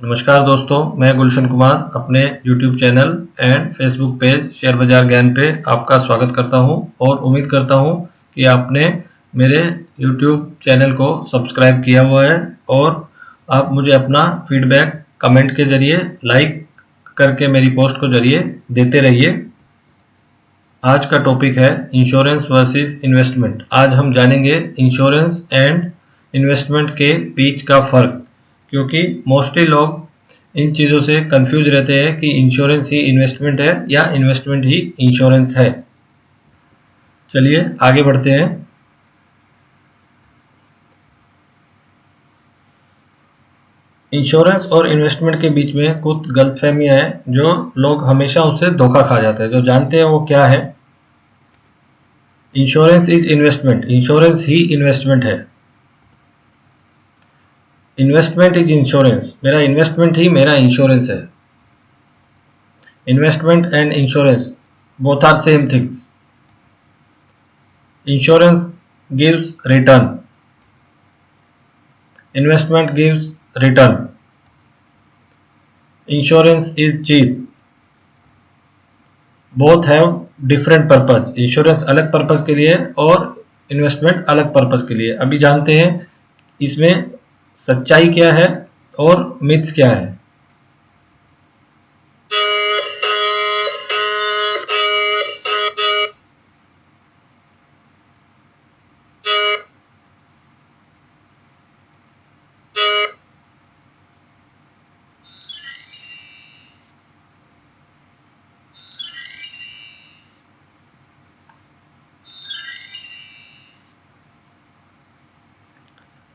नमस्कार दोस्तों, मैं गुलशन कुमार अपने YouTube channel and Facebook page share बाजार ज्ञान पे आपका स्वागत करता हूं और उम्मीद करता हूं कि आपने मेरे YouTube चैनल को सब्सक्राइब किया हुआ है और आप मुझे अपना फीडबैक कमेंट के जरिए लाइक करके मेरी पोस्ट को जरिए देते रहिए। आज का टॉपिक है इंश्योरेंस वर्सेस इन्वेस्टमेंट। आज हम जानेंगे इंश्योरेंस एंड इन्वेस्टमेंट के बीच का फ़र्क, क्योंकि मोस्टली लोग इन चीज़ों से कंफ्यूज रहते हैं कि इंश्योरेंस ही इन्वेस्टमेंट है या इन्वेस्टमेंट ही इंश्योरेंस है। चलिए आगे बढ़ते हैं। इंश्योरेंस और इन्वेस्टमेंट के बीच में कुछ गलतफहमियां हैं जो लोग हमेशा उससे धोखा खा जाते हैं। जो जानते हैं वो क्या है? इंश्योरेंस इज इन्वेस्टमेंट, इंश्योरेंस ही इन्वेस्टमेंट है। इन्वेस्टमेंट इज इंश्योरेंस, मेरा इन्वेस्टमेंट ही मेरा इंश्योरेंस है। Investment and insurance both are same things. Insurance gives return, investment gives return. Insurance is cheap, both have different purpose. Insurance अलग purpose के लिए और इन्वेस्टमेंट अलग पर्पज के लिए। अभी जानते हैं इसमें सच्चाई क्या है और मिथ्स क्या है।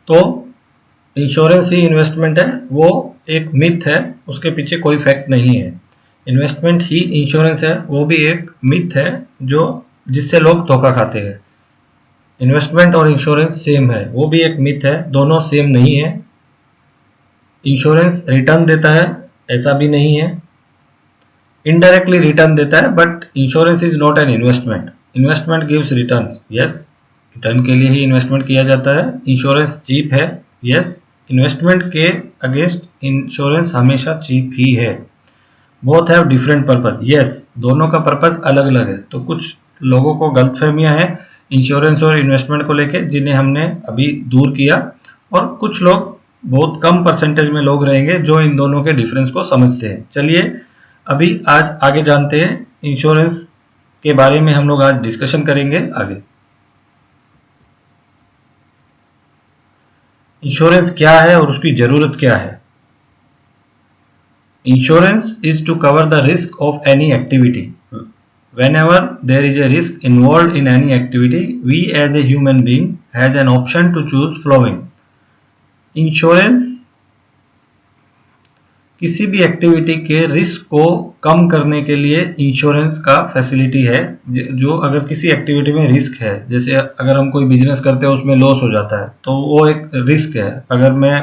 तो इंश्योरेंस ही इन्वेस्टमेंट है, वो एक मिथ है, उसके पीछे कोई फैक्ट नहीं है। इन्वेस्टमेंट ही इंश्योरेंस है, वो भी एक मिथ है जो जिससे लोग धोखा खाते हैं। इन्वेस्टमेंट और इंश्योरेंस सेम है, वो भी एक मिथ है, दोनों सेम नहीं है। इंश्योरेंस रिटर्न देता है, ऐसा भी नहीं है। इनडायरेक्टली रिटर्न देता है, but insurance is not an investment. Investment gives returns, yes, return के लिए ही इन्वेस्टमेंट किया जाता है। इंश्योरेंस चीप है, यस, इन्वेस्टमेंट के अगेंस्ट इंश्योरेंस हमेशा चीप ही है। Both have different purpose, yes, दोनों का पर्पज अलग अलग है। तो कुछ लोगों को गलतफहमियां हैं इंश्योरेंस और इन्वेस्टमेंट को लेके, जिन्हें हमने अभी दूर किया, और कुछ लोग, बहुत कम परसेंटेज में लोग रहेंगे जो इन दोनों के डिफरेंस को समझते हैं। चलिए अभी आज आगे जानते हैं। इंश्योरेंस के बारे में हम लोग आज डिस्कशन करेंगे आगे। इंश्योरेंस क्या है और उसकी जरूरत क्या है? Insurance is to cover the risk of any activity. Whenever there is a risk involved in any activity, we as a human being has an option to choose following. Insurance किसी भी activity के risk को कम करने के लिए insurance का facility है। जो अगर किसी एक्टिविटी में रिस्क है, जैसे अगर हम कोई बिजनेस करते हैं उसमें लॉस हो जाता है, तो वो एक रिस्क है। अगर मैं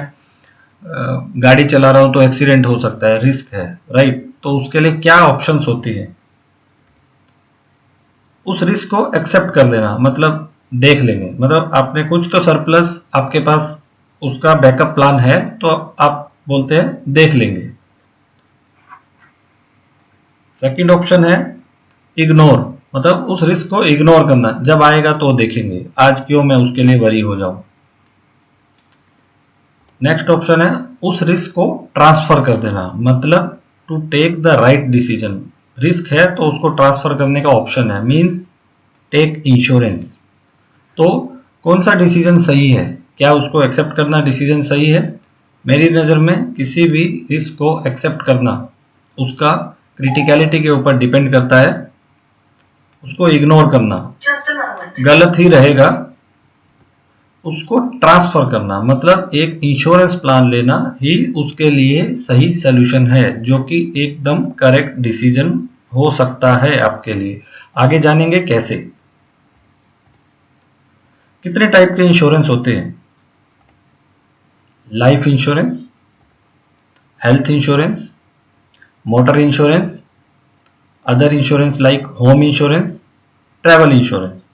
गाड़ी चला रहा हूं तो एक्सीडेंट हो सकता है, रिस्क है, राइट। तो उसके लिए क्या ऑप्शंस होती है? उस रिस्क को एक्सेप्ट कर लेना, मतलब देख लेंगे, मतलब आपने कुछ तो सरप्लस आपके पास उसका बैकअप प्लान है, तो आप बोलते हैं देख लेंगे। सेकंड ऑप्शन है इग्नोर, मतलब उस रिस्क को इग्नोर करना, जब आएगा तो देखेंगे, आज क्यों मैं उसके लिए वरी हो जाऊं। नेक्स्ट ऑप्शन है उस रिस्क को ट्रांसफर कर देना, मतलब to take the right decision. Risk है तो उसको ट्रांसफर करने का ऑप्शन है, मींस टेक इंश्योरेंस। तो कौन सा डिसीजन सही है? क्या उसको एक्सेप्ट करना डिसीजन सही है? मेरी नज़र में किसी भी रिस्क को एक्सेप्ट करना उसका क्रिटिकलिटी के ऊपर डिपेंड करता है। उसको इग्नोर करना गलत ही रहेगा। उसको ट्रांसफर करना, मतलब एक इंश्योरेंस प्लान लेना ही उसके लिए सही सॉल्यूशन है, जो कि एकदम करेक्ट डिसीजन हो सकता है आपके लिए। आगे जानेंगे कैसे। कितने टाइप के इंश्योरेंस होते हैं? Life insurance, health insurance, motor insurance, other insurance like home insurance, travel insurance.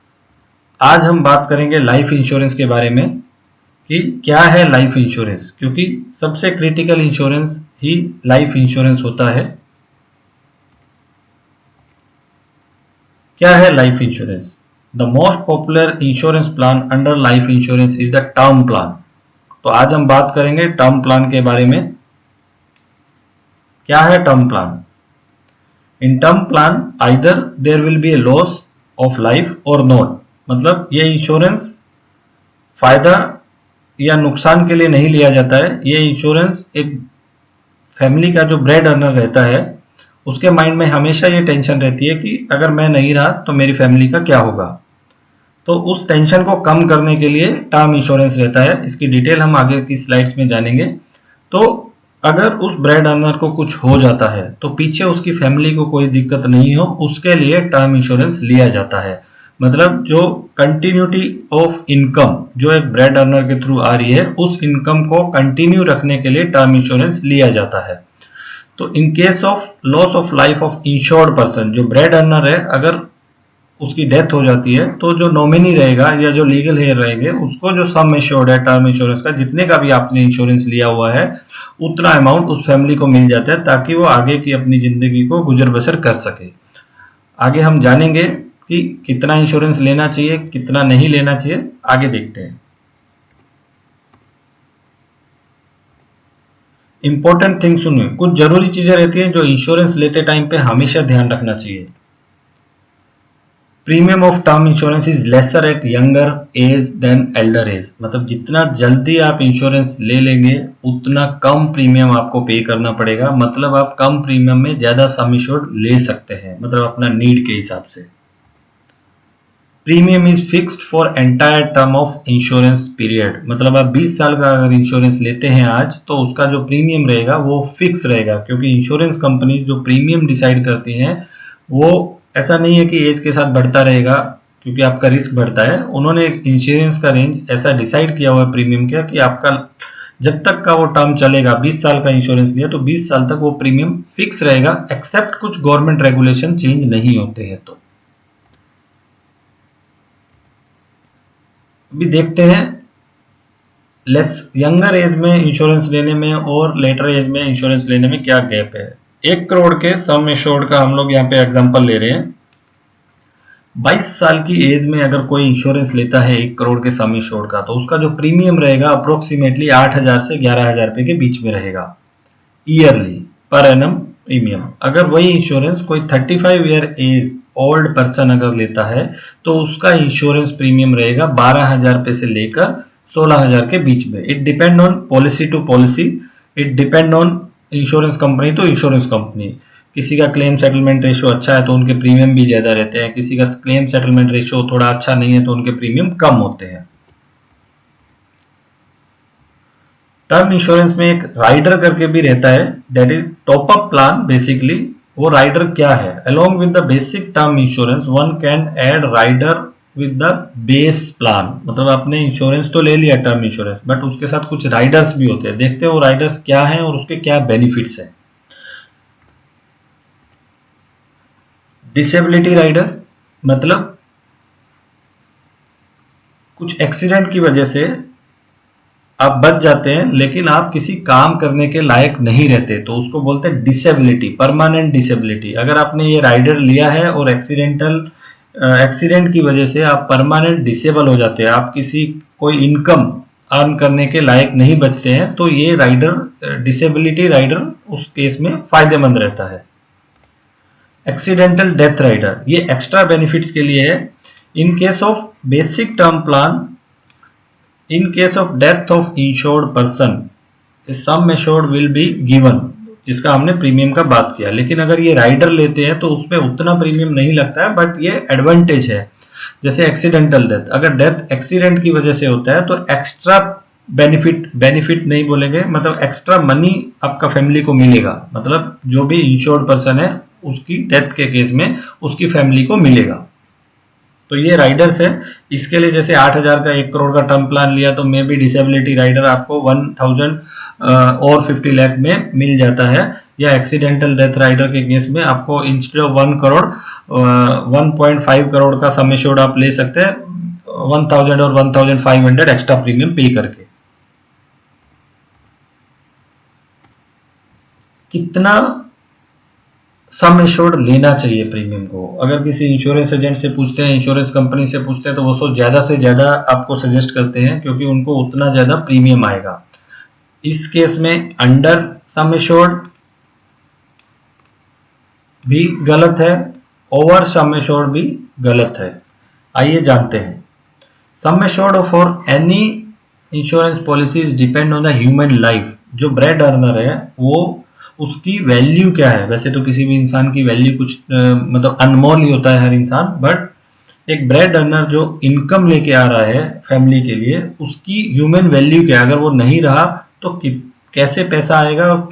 आज हम बात करेंगे लाइफ इंश्योरेंस के बारे में कि क्या है लाइफ इंश्योरेंस, क्योंकि सबसे क्रिटिकल इंश्योरेंस ही लाइफ इंश्योरेंस होता है। क्या है life insurance? The most popular insurance plan under life insurance is the term plan. तो आज हम बात करेंगे टर्म प्लान के बारे में। क्या है term plan? In term plan either there will be a loss of life or not, मतलब ये इंश्योरेंस फायदा या नुकसान के लिए नहीं लिया जाता है। ये इंश्योरेंस एक फैमिली का जो ब्रेड अर्नर रहता है उसके माइंड में हमेशा ये टेंशन रहती है कि अगर मैं नहीं रहा तो मेरी फैमिली का क्या होगा। तो उस टेंशन को कम करने के लिए टर्म इंश्योरेंस रहता है। इसकी डिटेल हम आगे की स्लाइड्स में जानेंगे। तो अगर उस ब्रेड अर्नर को कुछ हो जाता है तो पीछे उसकी फैमिली को कोई दिक्कत नहीं हो, उसके लिए टर्म इंश्योरेंस लिया जाता है। मतलब जो कंटिन्यूटी ऑफ इनकम जो एक ब्रेड अर्नर के थ्रू आ रही है, उस इनकम को कंटिन्यू रखने के लिए टर्म इंश्योरेंस लिया जाता है। तो in case of loss of life of insured person, जो ब्रेड अर्नर है, अगर उसकी डेथ हो जाती है तो जो नॉमिनी रहेगा या जो लीगल हेयर रहेंगे उसको जो सम एश्योर्ड है टर्म इंश्योरेंस का, जितने का भी आपने इंश्योरेंस लिया हुआ है उतना अमाउंट उस फैमिली को मिल जाता है ताकि वो आगे की अपनी जिंदगी को गुजर बसर कर सके। आगे हम जानेंगे कि कितना इंश्योरेंस लेना चाहिए, कितना नहीं लेना चाहिए, आगे देखते हैं। इंपॉर्टेंट थिंग सुनिए, कुछ जरूरी चीजें रहती हैं जो इंश्योरेंस लेते टाइम पे हमेशा ध्यान रखना चाहिए। Premium of term insurance is lesser at younger age than elder age, मतलब जितना जल्दी आप इंश्योरेंस ले लेंगे उतना कम प्रीमियम आपको पे करना पड़ेगा। मतलब आप कम प्रीमियम में ज्यादा सम इंश्योर्ड ले सकते हैं, मतलब अपना नीड के हिसाब से। Premium is fixed for entire term of insurance period, मतलब आप 20 साल का अगर इंश्योरेंस लेते हैं आज तो उसका जो प्रीमियम रहेगा वो फिक्स रहेगा, क्योंकि इंश्योरेंस कंपनी जो प्रीमियम डिसाइड करती हैं वो ऐसा नहीं है कि एज के साथ बढ़ता रहेगा क्योंकि आपका रिस्क बढ़ता है। उन्होंने एक इंश्योरेंस का रेंज ऐसा डिसाइड किया हुआ है प्रीमियम का कि आपका जब तक का वो टर्म चलेगा, 20 साल का इंश्योरेंस लिया तो 20 साल तक वो प्रीमियम फिक्स रहेगा, एक्सेप्ट कुछ गवर्नमेंट रेगुलेशन चेंज नहीं होते हैं। तो अभी देखते हैं लेस यंगर एज में इंश्योरेंस लेने में और लेटर एज में इंश्योरेंस लेने में क्या गैप है। 1 करोड़ के सम एश्योर्ड का हम लोग यहाँ पे एग्जांपल ले रहे हैं। 22 साल की एज में अगर कोई इंश्योरेंस लेता है 1 करोड़ के सम एश्योर्ड का, तो उसका जो प्रीमियम रहेगा अप्रोक्सीमेटली 8,000 से 11,000 रुपए के बीच में रहेगा ईयरली पर एनम प्रीमियम। अगर वही इंश्योरेंस कोई 35 ईयर एज ओल्ड पर्सन अगर लेता है तो उसका इंश्योरेंस प्रीमियम रहेगा 12,000 रुपए से लेकर 16,000 के बीच में। It depend on policy to policy, it depend on insurance company to insurance company. किसी का क्लेम सेटलमेंट रेशियो अच्छा है तो उनके प्रीमियम भी ज्यादा रहते हैं, किसी का क्लेम सेटलमेंट रेशियो थोड़ा अच्छा नहीं है तो उनके प्रीमियम कम होते हैं। टर्म इंश्योरेंस में एक राइडर करके भी रहता है, that is top up plan. Basically वो राइडर क्या है? Along with the basic term insurance one can add rider with the base plan, मतलब आपने इंश्योरेंस तो ले लिया टर्म इंश्योरेंस, बट उसके साथ कुछ राइडर्स भी होते हैं। देखते हैं वो राइडर्स क्या हैं और उसके क्या बेनिफिट्स हैं। डिसेबिलिटी राइडर, मतलब कुछ एक्सीडेंट की वजह से आप बच जाते हैं लेकिन आप किसी काम करने के लायक नहीं रहते, तो उसको बोलते हैं डिसेबिलिटी, परमानेंट डिसेबिलिटी। अगर आपने ये राइडर लिया है और एक्सीडेंट की वजह से आप परमानेंट डिसेबल हो जाते हैं, आप किसी कोई इनकम अर्न करने के लायक नहीं बचते हैं, तो ये राइडर डिसेबिलिटी राइडर उस केस में फायदेमंद रहता है। एक्सीडेंटल डेथ राइडर, ये एक्स्ट्रा बेनिफिट्स के लिए है। In case of basic term plan, in case of death of insured person sum assured will be given, जिसका हमने प्रीमियम का बात किया। लेकिन अगर ये राइडर लेते हैं तो उसमें उतना प्रीमियम नहीं लगता है, बट ये एडवांटेज है। जैसे एक्सीडेंटल डेथ, अगर डेथ एक्सीडेंट की वजह से होता है तो एक्स्ट्रा बेनिफिट नहीं बोलेंगे, मतलब एक्स्ट्रा मनी आपका फैमिली को मिलेगा, मतलब जो भी इंश्योर्ड पर्सन है उसकी डेथ के केस में उसकी फैमिली को मिलेगा। तो ये राइडर्स है। इसके लिए जैसे 8,000 का 1 करोड़ का टर्म प्लान लिया तो मे बी डिसेबिलिटी राइडर आपको 1,000 और 50 लाख में मिल जाता है, या एक्सीडेंटल डेथ राइडर के केस में आपको इंस्टेड ऑफ 1 करोड़ 1.5 करोड़ का सम एश्योर्ड आप ले सकते हैं 1,000 और 1,500 एक्स्ट्रा प्रीमियम पे करके। कितना सम एश्योर्ड लेना चाहिए प्रीमियम को। अगर किसी इंश्योरेंस एजेंट से पूछते हैं, इंश्योरेंस कंपनी से पूछते हैं, तो वो तो ज्यादा से ज्यादा आपको सजेस्ट करते हैं क्योंकि उनको उतना ज्यादा प्रीमियम आएगा। इस केस में अंडर सम एश्योर्ड भी गलत है, ओवर सम एश्योर्ड भी गलत है। आइए जानते हैं। Sum assured for any insurance policies depend on the human life. जो ब्रेड अर्नर है वो उसकी वैल्यू क्या है। वैसे तो किसी भी इंसान की वैल्यू कुछ मतलब अनमोल ही होता है हर इंसान, बट एक ब्रेड अर्नर जो इनकम लेके आ रहा है फैमिली के लिए, उसकी ह्यूमन वैल्यू क्या है। अगर वो नहीं रहा तो कैसे पैसा आएगा और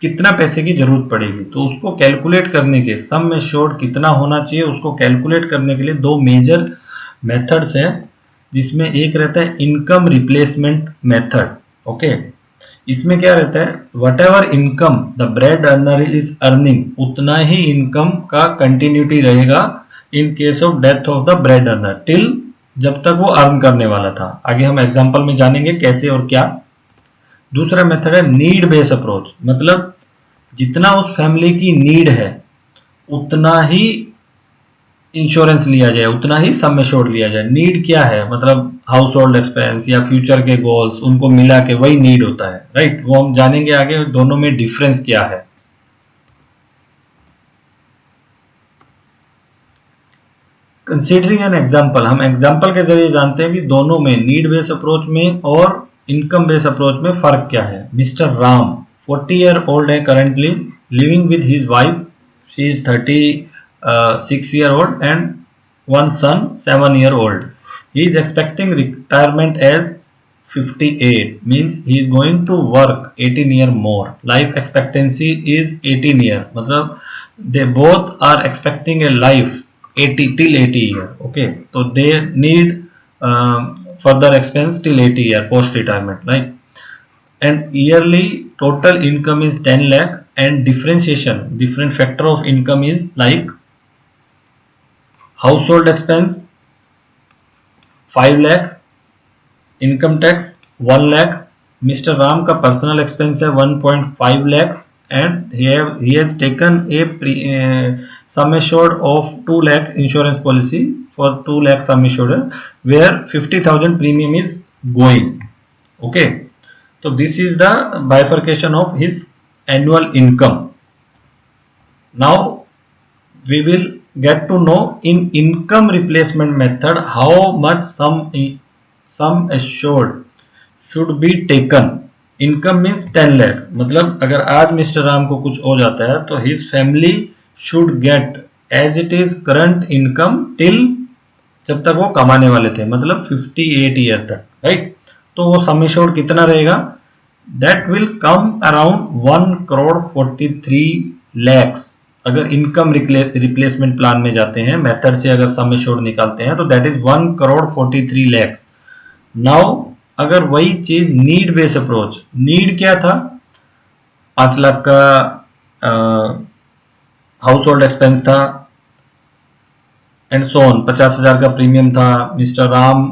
कितना पैसे की जरूरत पड़ेगी। तो उसको कैलकुलेट करने के, सम एश्योर्ड कितना होना चाहिए उसको कैलकुलेट करने के लिए दो मेजर मेथड्स हैं, जिसमें एक रहता है इनकम रिप्लेसमेंट मेथड। ओके, इसमें क्या रहता है, what ever income the bread earner is earning, उतना ही इनकम का कंटिन्यूटी रहेगा in case of death of the bread earner till जब तक वो अर्न करने वाला था। आगे हम एग्जांपल में जानेंगे कैसे और क्या। दूसरा मेथड है नीड बेस्ड अप्रोच, मतलब जितना उस फैमिली की नीड है उतना ही इंश्योरेंस लिया जाए, उतना ही सम एश्योर्ड लिया जाए। नीड क्या है, मतलब हाउस होल्ड एक्सपेंस या फ्यूचर के गोल्स, उनको मिला के वही नीड होता है, राइट। वो हम जानेंगे आगे दोनों में डिफरेंस क्या है। कंसीडरिंग एन एग्जाम्पल, हम एग्जाम्पल के जरिए जानते हैं कि दोनों में, नीड बेस्ड अप्रोच में और इनकम बेस्ड अप्रोच में फर्क क्या है। मिस्टर राम 40 ईयर ओल्ड है, currently living with his wife, she is 36 year old and one son 7 year old. He is expecting retirement as 58, means he is going to work 18 year more. Life expectancy is 18 year, मतलब they both are expecting a life 80 till 80 year. Okay, so they need further expense till 80 year post retirement, right? And yearly total income is 10 lakh, and differentiation, different factor of income is like house expense 5 lakh, income tax 1 lakh. Mister Ram का personal expense है 1.5 lakh and he has taken a sum assured of 2 lakh insurance policy for 2 lakh sum assured where 50,000 premium is going. Okay, so this is the bifurcation of his annual income. Now we will get to know in income replacement method how much sum assured should be taken. Income means 10 lakh, मतलब अगर आज mister Ram को कुछ हो जाता है तो his family should get as it is current income till जब तक वो कमाने वाले थे, मतलब 58 ईयर तक, राइट। तो वो सम एश्योर्ड कितना रहेगा, that will come around 1,43 lakhs। अगर इनकम रिप्लेसमेंट प्लान में जाते हैं, मेथड से अगर सम एश्योर्ड निकालते हैं तो दैट इज 1,43 lakhs। नाउ अगर वही चीज नीड बेस्ड अप्रोच, नीड क्या था, 5 लाख का हाउस होल्ड एक्सपेंस था एंड सो ऑन, 50,000 का प्रीमियम था, मिस्टर राम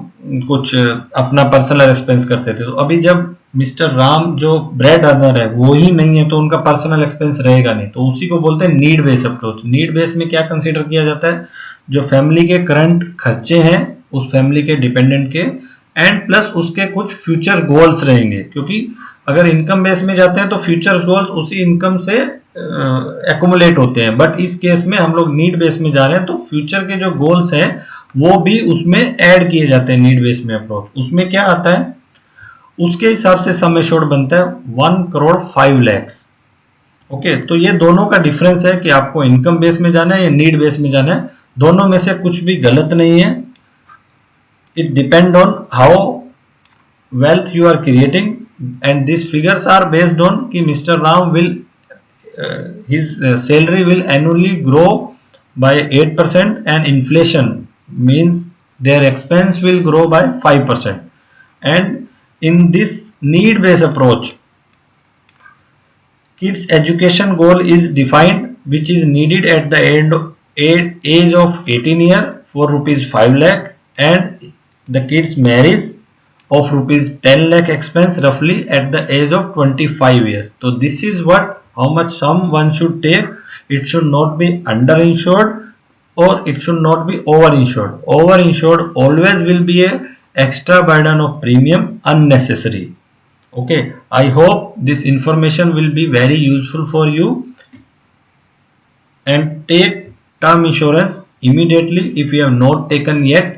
कुछ अपना पर्सनल एक्सपेंस करते थे। तो अभी जब मिस्टर राम जो ब्रेड अर्नर है वो ही नहीं है तो उनका पर्सनल एक्सपेंस रहेगा नहीं, तो उसी को बोलते हैं need based approach. Need based में क्या कंसीडर किया जाता है, जो फैमिली के करंट खर्चे हैं उस फैमिली के डिपेंडेंट के, एंड प्लस उसके कुछ फ्यूचर गोल्स रहेंगे, क्योंकि अगर इनकम बेस में जाते हैं तो फ्यूचर गोल्स उसी इनकम से एक्युमुलेट होते हैं, बट इस केस में हम लोग नीड बेस में जा रहे हैं तो फ्यूचर के जो गोल्स हैं वो भी उसमें ऐड किए जाते हैं नीड बेस में अप्रोच। उसमें क्या आता है, उसके हिसाब से सम एश्योर्ड बनता है 1,05 lakhs। ओके, तो ये दोनों का डिफरेंस है कि आपको इनकम बेस में जाना है या नीड बेस में जाना है। दोनों में से कुछ भी गलत नहीं है, it depend on how wealth you are creating and this figures are based on कि mister Ram will his salary will annually grow by 8% and inflation means their expense will grow by 5%. And in this need based approach, kids education goal is defined which is needed at the age of 18 year for rupees 5 lakh and the kids marriage of rupees 10 lakh expense roughly at the age of 25 years. So this is what how much sum one should take. It should not be underinsured or it should not be overinsured. Overinsured always will be a extra burden of premium, unnecessary. Okay, I hope this information will be very useful for you, and take term insurance immediately if you have not taken yet.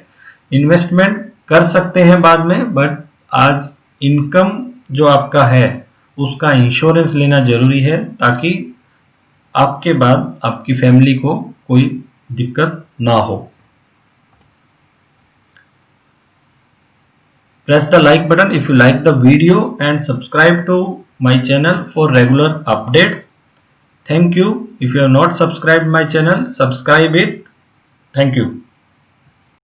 Investment कर सकते हैं बाद में, but आज income जो आपका है उसका इंश्योरेंस लेना जरूरी है, ताकि आपके बाद आपकी फैमिली को कोई दिक्कत ना हो. Press the like button if you like the video and subscribe to my channel for regular updates. Thank you. If you have not subscribed my channel, subscribe it. Thank you.